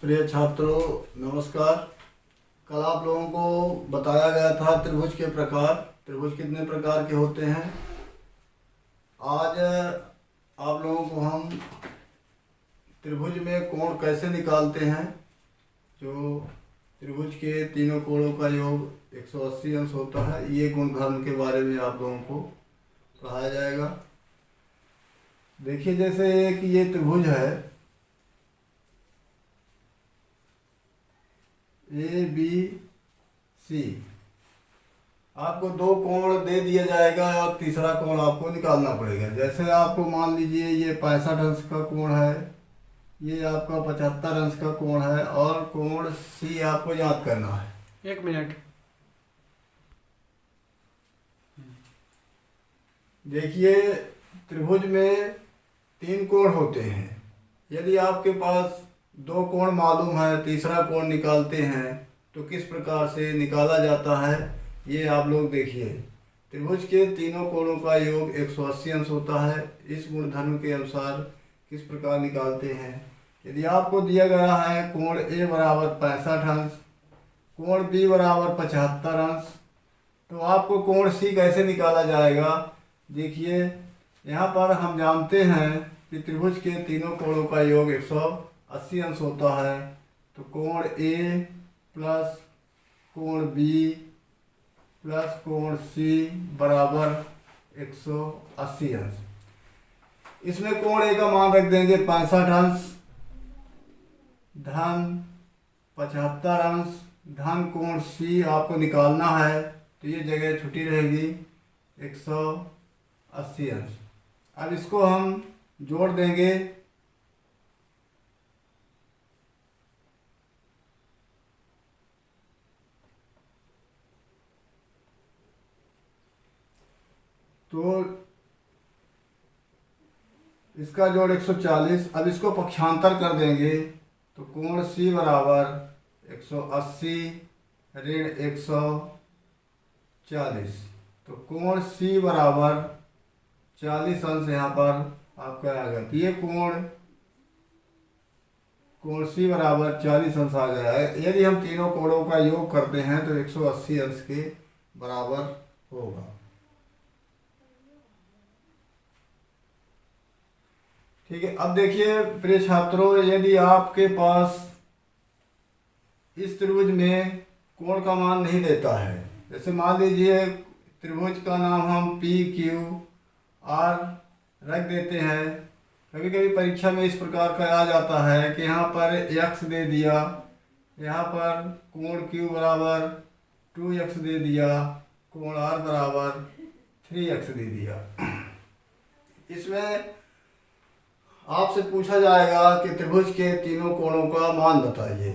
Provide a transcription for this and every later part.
प्रिय छात्रों, नमस्कार। कल आप लोगों को बताया गया था त्रिभुज के प्रकार। त्रिभुज कितने प्रकार के होते हैं। आज आप लोगों को हम त्रिभुज में कोण कैसे निकालते हैं, जो त्रिभुज के तीनों कोणों का योग 180 अंश होता है, ये गुणधर्म के बारे में आप लोगों को पढ़ाया जाएगा। देखिए, जैसे एक ये त्रिभुज है ABC। आपको दो कोण दे दिया जाएगा और तीसरा कोण आपको निकालना पड़ेगा। जैसे आपको मान लीजिए ये 65 अंश का कोण है, ये आपका 75 अंश का कोण है और कोण C आपको याद करना है। 1 मिनट। देखिए, त्रिभुज में 3 कोण होते हैं। यदि आपके पास 2 कोण मालूम है, तीसरा कोण निकालते हैं तो किस प्रकार से निकाला जाता है, ये आप लोग देखिए। त्रिभुज के तीनों कोणों का योग 180 अंश होता है। इस गुणधर्म के अनुसार किस प्रकार निकालते हैं। यदि आपको दिया गया है कोण A बराबर 65 अंश, कोण B बराबर 75 अंश, तो आपको कोण C कैसे निकाला जाएगा। देखिए, यहाँ पर हम जानते हैं कि त्रिभुज के तीनों कोणों का योग 180 अंश होता है। तो कोण A प्लस कोण B प्लस कोण C बराबर 180 अंश। इसमें कोण A का मान रख देंगे 65 अंश धन 75 अंश धन कोण C आपको निकालना है, तो ये जगह छुट्टी रहेगी 180 अंश। अब इसको हम जोड़ देंगे। तो इसका जोड़ 140। अब इसको पक्षांतर कर देंगे तो कोण C बराबर 180 ऋण 140। तो कोण C बराबर 40 अंश यहाँ पर आपका आ गया। तो ये कोण C बराबर 40 अंश आ गया है। यदि हम तीनों कोणों का योग करते हैं तो 180 अंश के बराबर होगा। ठीक है। अब देखिए प्रिय छात्रों, यदि आपके पास इस त्रिभुज में कोण का मान नहीं देता है, जैसे मान लीजिए त्रिभुज का नाम हम PQR रख देते हैं। कभी कभी परीक्षा में इस प्रकार का आ जाता है कि यहाँ पर x दे दिया, यहाँ पर कोण Q बराबर 2x दे दिया, कोण R बराबर 3x दे दिया। इसमें आपसे पूछा जाएगा कि त्रिभुज के तीनों कोणों का मान बताइए।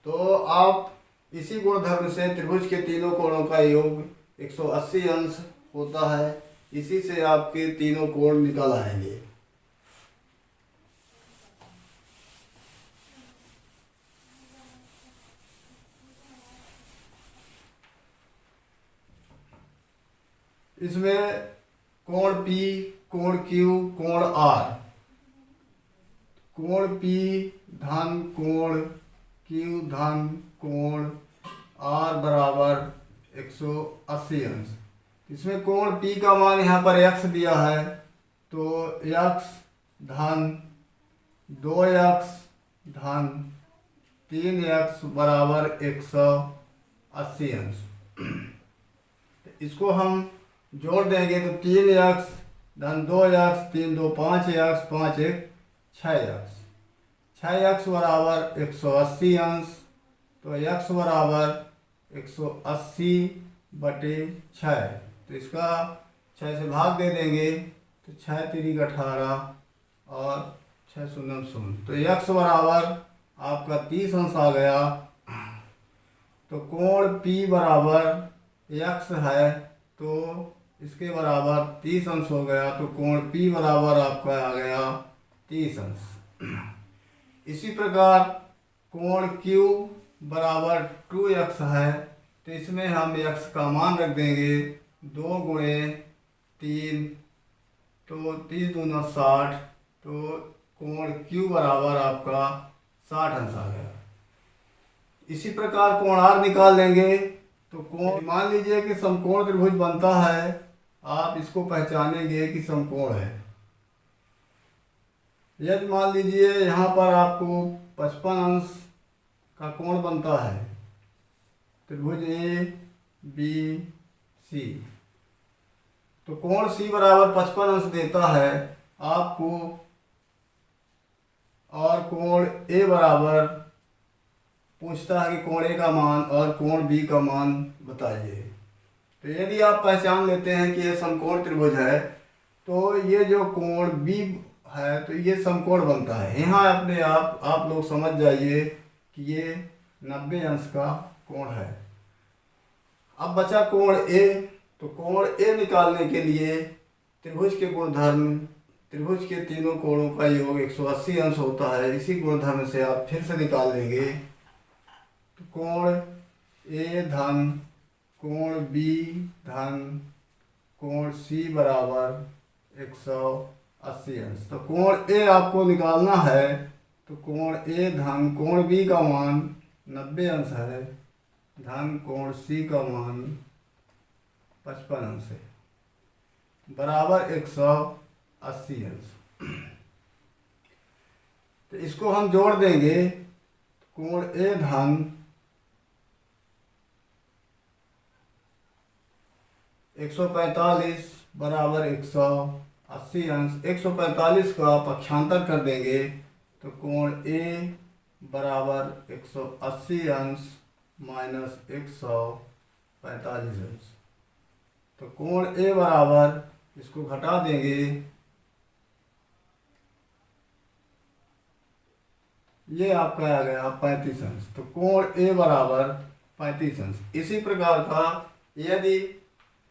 तो आप इसी गुणधर्म से त्रिभुज के तीनों कोणों का योग 180 अंश होता है, इसी से आपके तीनों कोण निकल आएंगे। इसमें कोण P, कोण Q, कोण R। कोण P धन कोण Q धन कोण R बराबर 180 अंश। इसमें कोण P का मान यहाँ पर x दिया है, तो x धन 2x धन 3x बराबर 180 अंश। इसको हम जोड़ देंगे तो 3x धन 2x 3 2 5x 5 1 6x 6x बराबर 180 अंश। तो x बराबर 180 बटे 6। तो इसका 6 से भाग दे देंगे तो 6 3 18 और 6 0 0। तो x बराबर आपका 30 अंश आ गया। तो कोण P बराबर x है, तो इसके बराबर 30 अंश हो गया। तो कोण P बराबर आपका आ गया 30 अंश। इसी प्रकार कोण Q बराबर 2x है, तो इसमें हम x का मान रख देंगे 2 गुणे 3, तो 30 दूना 60। तो कोण Q बराबर आपका 60 अंश आ गया। इसी प्रकार कोण आर निकाल लेंगे तो कोण, मान लीजिए कि समकोण त्रिभुज बनता है, आप इसको पहचानेंगे कि समकोण है। यदि मान लीजिए यहाँ पर आपको 55 अंश का कोण बनता है, त्रिभुज ए बी सी, तो कोण सी बराबर 55 अंश देता है आपको, और कोण ए बराबर पूछता है कि कोण ए का मान और कोण बी का मान बताइए। तो यदि आप पहचान लेते हैं कि ये समकोण त्रिभुज है, तो ये जो कोण बी है तो ये समकोण बनता है। यहाँ अपने आप लोग समझ जाइए कि ये 90 अंश का कोण है। अब बचा कोण ए, तो कोण ए निकालने के लिए त्रिभुज के गुणधर्म, त्रिभुज के तीनों कोणों का योग 180 अंश होता है। इसी गुणधर्म से आप फिर से निकाल लेंगे, तो कोण ए धन कोण बी धन कोण सी बराबर 180 अंश। तो कोण ए आपको निकालना है, तो कोण ए धन कोण बी का मान 90 अंश है, धन कोण सी का मान 55 अंश है, बराबर 180 अंश। तो इसको हम जोड़ देंगे, कोण ए धन 145 बराबर 180 अंश। 145 का पक्षांतर कर देंगे तो कोण ए बराबर 180 अंश माइनस 145 अंश। तो कोण ए बराबर, इसको घटा देंगे, ये आपका आ गया 35 अंश। तो कोण ए बराबर 35 अंश। इसी प्रकार का यदि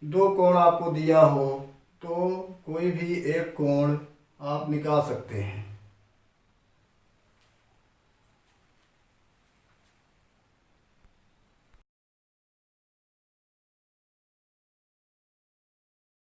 दो कोण आपको दिया हो तो कोई भी एक कोण आप निकाल सकते हैं।